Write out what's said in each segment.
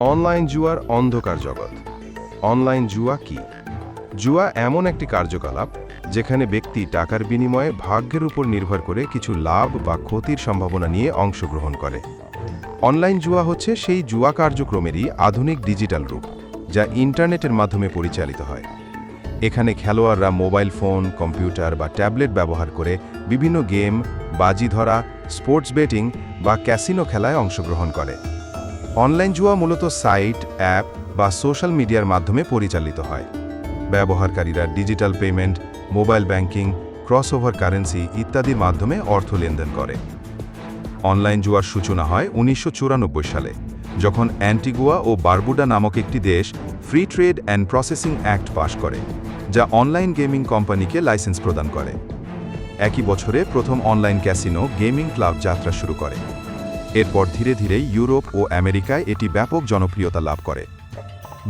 Online জুয়ার অন্ধকার জগৎ। অনলাইন জুয়া কি? জুয়া এমন একটি কার্যকলাপ যেখানে ব্যক্তি টাকার বিনিময়ে ভাগ্যের উপর নির্ভর করে কিছু লাভ বা ক্ষতির সম্ভাবনা নিয়ে অংশগ্রহণ করে। অনলাইন জুয়া হচ্ছে সেই জুয়া কার্যক্রমেরই আধুনিক ডিজিটাল রূপ, যা ইন্টারনেটের মাধ্যমে পরিচালিত হয়। এখানে খেলোয়াড়রা মোবাইল ফোন, কম্পিউটার বা ট্যাবলেট ব্যবহার করে বিভিন্ন গেম, বাজি ধরা, স্পোর্টস বেটিং বা ক্যাসিনো খেলায় অংশগ্রহণ করে। অনলাইন জুয়া মূলত সাইট, অ্যাপ বা সোশ্যাল মিডিয়ার মাধ্যমে পরিচালিত হয়। ব্যবহারকারীরা digital payment, mobile banking, crossover currency ইত্যাদির মাধ্যমে অর্থ লেনদেন করে। অনলাইন জুয়ার সূচনা হয় ১৯৯৪ সালে, যখন অ্যান্টিগুয়া ও বারবুডা নামক একটি দেশ free trade and processing act পাশ করে, যা অনলাইন গেমিং কোম্পানিকে লাইসেন্স প্রদান করে। একই বছরে প্রথম অনলাইন ক্যাসিনো গেমিং ক্লাব যাত্রা শুরু করে। এরপর ধীরে ধীরে ইউরোপ ও আমেরিকায় এটি ব্যাপক জনপ্রিয়তা লাভ করে।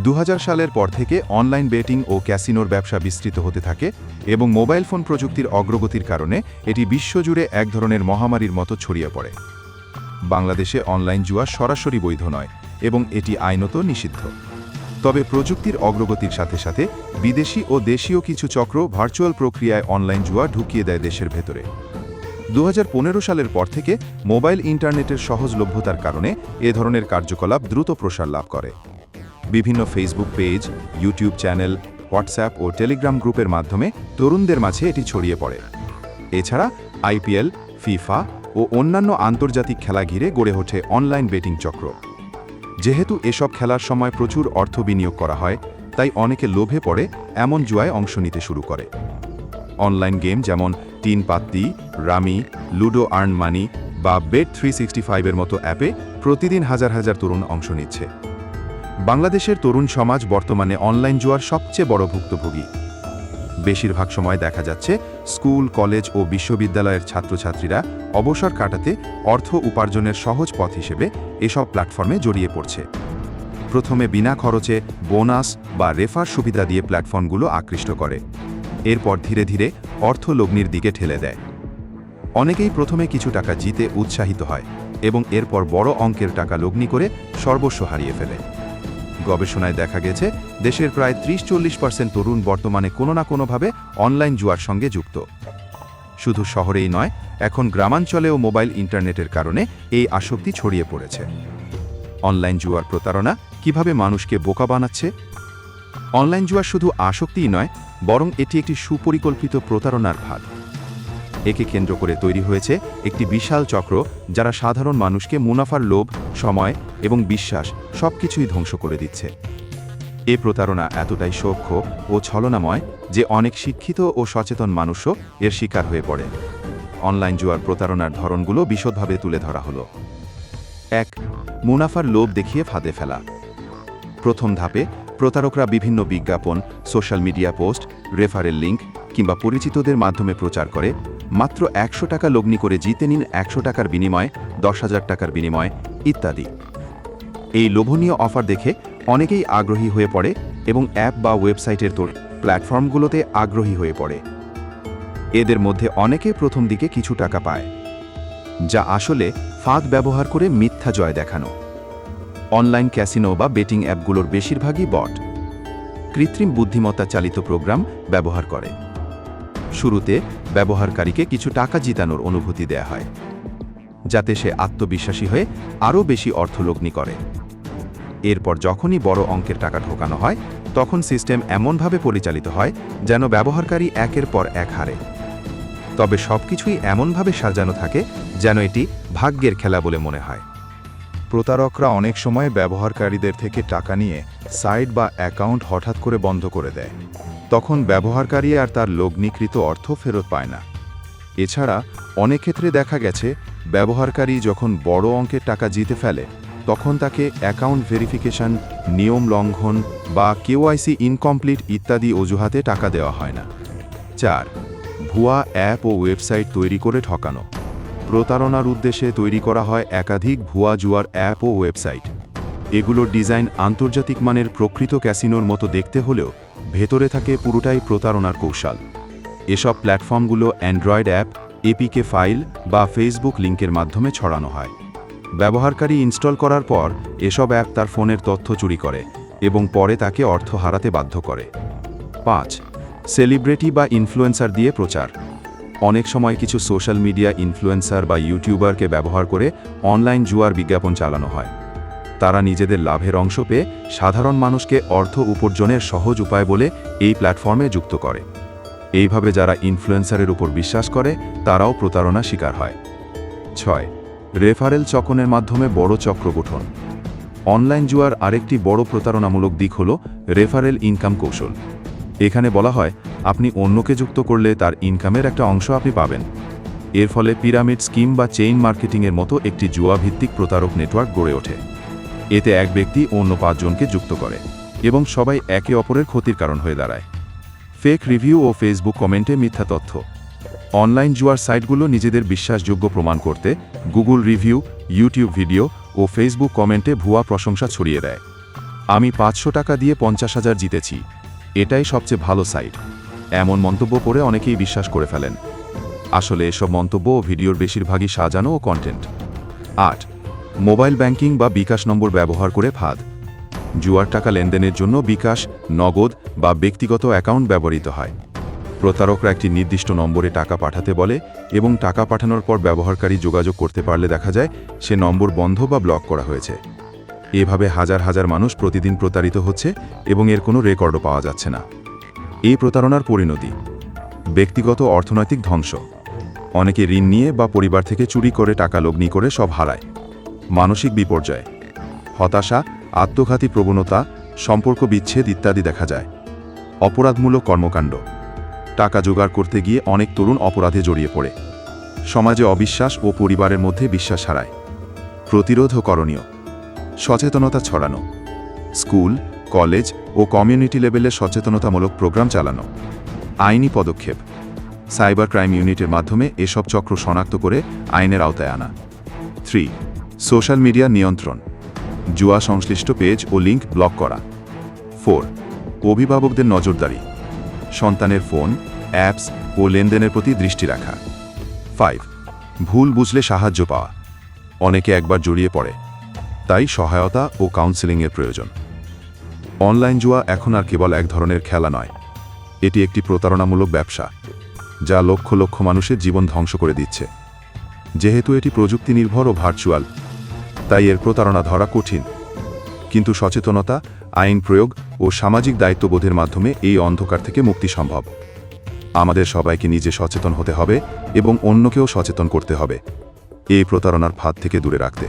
২০০০ সালের পর থেকে অনলাইন বেটিং ও ক্যাসিনোর ব্যবসা বিস্তৃত হতে থাকে এবং মোবাইল ফোন প্রযুক্তির অগ্রগতির কারণে এটি বিশ্বজুড়ে এক ধরনের মহামারীর মতো ছড়িয়ে পড়ে। বাংলাদেশে অনলাইন জুয়া সরাসরি বৈধ নয় এবং এটি আইনত নিষিদ্ধ। তবে প্রযুক্তির অগ্রগতির সাথে সাথে বিদেশি ও দেশীয় কিছু চক্র ভার্চুয়াল প্রক্রিয়ায় অনলাইন জুয়া ঢুকিয়ে দেয় দেশের ভেতরে। ২০১৫ সালের পর থেকে মোবাইল ইন্টারনেটের সহজলভ্যতার কারণে এ ধরনের কার্যকলাপ দ্রুত প্রসার লাভ করে। বিভিন্ন Facebook page, YouTube channel, WhatsApp ও টেলিগ্রাম গ্রুপের মাধ্যমে তরুণদের মাঝে এটি ছড়িয়ে পড়ে। এছাড়া আইপিএল, ফিফা ও অন্যান্য আন্তর্জাতিক খেলা ঘিরে গড়ে ওঠে অনলাইন বেটিং চক্র। যেহেতু এসব খেলার সময় প্রচুর অর্থ বিনিয়োগ করা হয়, তাই অনেকে লোভে পড়ে এমন জুয়ায় অংশ নিতে শুরু করে। অনলাইন গেম যেমন তিন পাত্তি, রামি, লুডো আর্ন মানি বা Bet365-এর মতো অ্যাপে প্রতিদিন হাজার হাজার তরুণ অংশ নিচ্ছে। বাংলাদেশের তরুণ সমাজ বর্তমানে অনলাইন জুয়ার সবচেয়ে বড় ভুক্তভোগী। বেশিরভাগ সময় দেখা যাচ্ছে স্কুল, কলেজ ও বিশ্ববিদ্যালয়ের ছাত্রছাত্রীরা অবসর কাটাতে অর্থ উপার্জনের সহজ পথ হিসেবে এসব প্ল্যাটফর্মে জড়িয়ে পড়ছে। প্রথমে বিনা খরচে বোনাস বা রেফার সুবিধা দিয়ে প্ল্যাটফর্মগুলো আকৃষ্ট করে, এরপর ধীরে ধীরে অর্থ লগ্নির দিকে ঠেলে দেয়। অনেকেই প্রথমে কিছু টাকা জিতে উৎসাহিত হয় এবং এরপর বড় অঙ্কের টাকা লগ্নি করে সর্বস্ব হারিয়ে ফেলে। গবেষণায় দেখা গেছে দেশের প্রায় ৩০-৪০% তরুণ বর্তমানে কোনো না কোনোভাবে অনলাইন জুয়ার সঙ্গে যুক্ত। শুধু শহরেই নয়, এখন গ্রামাঞ্চলেও মোবাইল ইন্টারনেটের কারণে এই আসক্তি ছড়িয়ে পড়েছে। অনলাইন জুয়ার প্রতারণা কিভাবে মানুষকে বোকা বানাচ্ছে? অনলাইন জুয়া শুধু আসক্তিই নয়, বরং এটি একটি সুপরিকল্পিত প্রতারণার ফাঁদ। একে কেন্দ্র করে তৈরি হয়েছে একটি বিশাল চক্র, যারা সাধারণ মানুষকে মুনাফার লোভ, সময় এবং বিশ্বাস সবকিছুই ধ্বংস করে দিচ্ছে। এ প্রতারণা এতটাই সূক্ষ্ম ও ছলনাময় যে অনেক শিক্ষিত ও সচেতন মানুষও এর শিকার হয়ে পড়ে। অনলাইন জুয়ার প্রতারণার ধরনগুলো বিশদভাবে তুলে ধরা হলো। ১. মুনাফার লোভ দেখিয়ে ফাঁদে ফেলা। প্রথম ধাপে প্রতারকরা বিভিন্ন বিজ্ঞাপন, social media post, referral link কিংবা পরিচিতদের মাধ্যমে প্রচার করে মাত্র ১০০ টাকা লগ্নি করে জিতে নিন ১০০ টাকার বিনিময়ে ১০,০০০ টাকার বিনিময় ইত্যাদি। এই লোভনীয় অফার দেখে অনেকেই আগ্রহী হয়ে পড়ে এবং অ্যাপ বা ওয়েবসাইটের প্ল্যাটফর্মগুলোতে আগ্রহী হয়ে পড়ে। এদের মধ্যে অনেকে প্রথম দিকে কিছু টাকা পায়, যা আসলে ফাঁদ ব্যবহার করে মিথ্যা জয় দেখানো। অনলাইন ক্যাসিনো বা বেটিং অ্যাপগুলোর বেশিরভাগই বট, কৃত্রিম বুদ্ধিমত্তা চালিত প্রোগ্রাম ব্যবহার করে। শুরুতে ব্যবহারকারীকে কিছু টাকা জিতানোর অনুভূতি দেয়া হয়, যাতে সে আত্মবিশ্বাসী হয়ে আরও বেশি অর্থ লগ্নি করে। এরপর যখনই বড় অঙ্কের টাকা ঢোকানো হয়, তখন সিস্টেম এমনভাবে পরিচালিত হয় যেন ব্যবহারকারী একের পর এক হারে। তবে সবকিছুই এমনভাবে সাজানো থাকে যেন এটি ভাগ্যের খেলা বলে মনে হয়। প্রতারকরা অনেক সময় ব্যবহারকারীদের থেকে টাকা নিয়ে সাইট বা অ্যাকাউন্ট হঠাৎ করে বন্ধ করে দেয়। তখন ব্যবহারকারী আর তার লগ্নিকৃত অর্থ ফেরত পায় না। এছাড়া অনেক ক্ষেত্রে দেখা গেছে ব্যবহারকারী যখন বড় অঙ্কের টাকা জিতে ফেলে, তখন তাকে অ্যাকাউন্ট ভেরিফিকেশন, নিয়ম লঙ্ঘন বা কেওয়াইসি ইনকমপ্লিট ইত্যাদি অজুহাতে টাকা দেওয়া হয় না। ৪. ভুয়া অ্যাপ ও ওয়েবসাইট তৈরি করে ঠকানো। প্রতারণার উদ্দেশ্যে তৈরি করা হয় একাধিক ভুয়া জুয়ার অ্যাপ ও ওয়েবসাইট। এগুলোর ডিজাইন আন্তর্জাতিক মানের প্রকৃত ক্যাসিনোর মতো দেখতে হলেও ভেতরে থাকে পুরোটাই প্রতারণার কৌশল। এসব প্ল্যাটফর্মগুলো অ্যান্ড্রয়েড অ্যাপ, এপিকে ফাইল বা ফেসবুক লিঙ্কের মাধ্যমে ছড়ানো হয়। ব্যবহারকারী ইনস্টল করার পর এসব অ্যাপ তার ফোনের তথ্য চুরি করে এবং পরে তাকে অর্থ হারাতে বাধ্য করে। 5. সেলিব্রিটি বা ইনফ্লুয়েন্সার দিয়ে প্রচার। অনেক সময় কিছু সোশ্যাল মিডিয়া ইনফ্লুয়েন্সার বা ইউটিউবারকে ব্যবহার করে অনলাইন জুয়ার বিজ্ঞাপন চালানো হয়। তারা নিজেদের লাভের অংশ পেয়ে সাধারণ মানুষকে অর্থ উপার্জনের সহজ উপায় বলে এই প্ল্যাটফর্মে যুক্ত করে। এইভাবে যারা ইনফ্লুয়েন্সারের উপর বিশ্বাস করে তারাও প্রতারণা শিকার হয়। 6. রেফারেল চক্রের মাধ্যমে বড় চক্র গঠন। অনলাইন জুয়ার আরেকটি বড় প্রতারণামূলক দিক হল রেফারেল ইনকাম কৌশল। এখানে বলা হয় আপনি অন্যকে যুক্ত করলে তার ইনকামের একটা অংশ আপনি পাবেন। এর ফলে পিরামিড স্কিম বা চেইন মার্কেটিংয়ের মতো একটি জুয়া ভিত্তিক প্রতারক নেটওয়ার্ক গড়ে ওঠে। এতে এক ব্যক্তি অন্য 5 জনকে যুক্ত করে এবং সবাই একে অপরের ক্ষতির কারণ হয়ে দাঁড়ায়। ফেক রিভিউ ও ফেসবুক কমেন্টে মিথ্যা তথ্য। অনলাইন জুয়ার সাইটগুলো নিজেদের বিশ্বাসযোগ্য প্রমাণ করতে গুগল রিভিউ, ইউটিউব ভিডিও ও ফেসবুক কমেন্টে ভুয়া প্রশংসা ছড়িয়ে দেয়। আমি 500 টাকা দিয়ে 50,000 জিতেছি, এটাই সবচেয়ে ভালো সাইট, এমন মন্তব্য করে অনেকেই বিশ্বাস করে ফেলেন। আসলে এসব মন্তব্য ও ভিডিওর বেশিরভাগই সাজানো ও কন্টেন্ট। 8. মোবাইল ব্যাংকিং বা বিকাশ নম্বর ব্যবহার করে ফাঁদ। জুয়ার টাকা লেনদেনের জন্য বিকাশ, নগদ বা ব্যক্তিগত অ্যাকাউন্ট ব্যবহৃত হয়। প্রতারকরা একটি নির্দিষ্ট নম্বরে টাকা পাঠাতে বলে এবং টাকা পাঠানোর পর ব্যবহারকারী যোগাযোগ করতে পারলে দেখা যায় সে নম্বর বন্ধ বা ব্লক করা হয়েছে। এভাবে হাজার হাজার মানুষ প্রতিদিন প্রতারিত হচ্ছে এবং এর কোনো রেকর্ডও পাওয়া যাচ্ছে না। এই প্রতারণার পরিণতি: ব্যক্তিগত অর্থনৈতিক ধ্বংস। অনেকে ঋণ নিয়ে বা পরিবার থেকে চুরি করে টাকা লগ্নি করে সব হারায়। মানসিক বিপর্যয়, হতাশা, আত্মঘাতী প্রবণতা, সম্পর্ক বিচ্ছেদ ইত্যাদি দেখা যায়। অপরাধমূলক কর্মকাণ্ড। টাকা জোগাড় করতে গিয়ে অনেক তরুণ অপরাধে জড়িয়ে পড়ে। সমাজে অবিশ্বাস ও পরিবারের মধ্যে বিশ্বাস হারায়। প্রতিরোধ ও করণীয়: সচেতনতা ছড়ানো, স্কুল, কলেজ ও কমিউনিটি লেভেলে সচেতনতামূলক প্রোগ্রাম চালানো। আইনি পদক্ষেপ: সাইবার ক্রাইম ইউনিটের মাধ্যমে এসব চক্র শনাক্ত করে আইনের আওতায় আনা। 3. সোশ্যাল মিডিয়া নিয়ন্ত্রণ। জুয়া সংশ্লিষ্ট পেজ ও লিঙ্ক ব্লক করা। 4. অভিভাবকদের নজরদারি। সন্তানের ফোন, অ্যাপস ও লেনদেনের প্রতি দৃষ্টি রাখা। 5. ভুল বুঝলে সাহায্য পাওয়া। অনেকে একবার জড়িয়ে পড়ে, তাই সহায়তা ও কাউন্সেলিংয়ের প্রয়োজন। অনলাইন জুয়া এখন আর কেবল এক ধরনের খেলা নয়, এটি একটি প্রতারণামূলক ব্যবসা যা লক্ষ লক্ষ মানুষের জীবন ধ্বংস করে দিচ্ছে। যেহেতু এটি প্রযুক্তি নির্ভর ও ভার্চুয়াল, তাই এর প্রতারণা ধরা কঠিন। কিন্তু সচেতনতা, আইন প্রয়োগ ও সামাজিক দায়িত্ববোধের মাধ্যমে এই অন্ধকার থেকে মুক্তি সম্ভব। আমাদের সবাইকে নিজে সচেতন হতে হবে এবং অন্যকেও সচেতন করতে হবে এই প্রতারণার ফাঁদ থেকে দূরে রাখতে।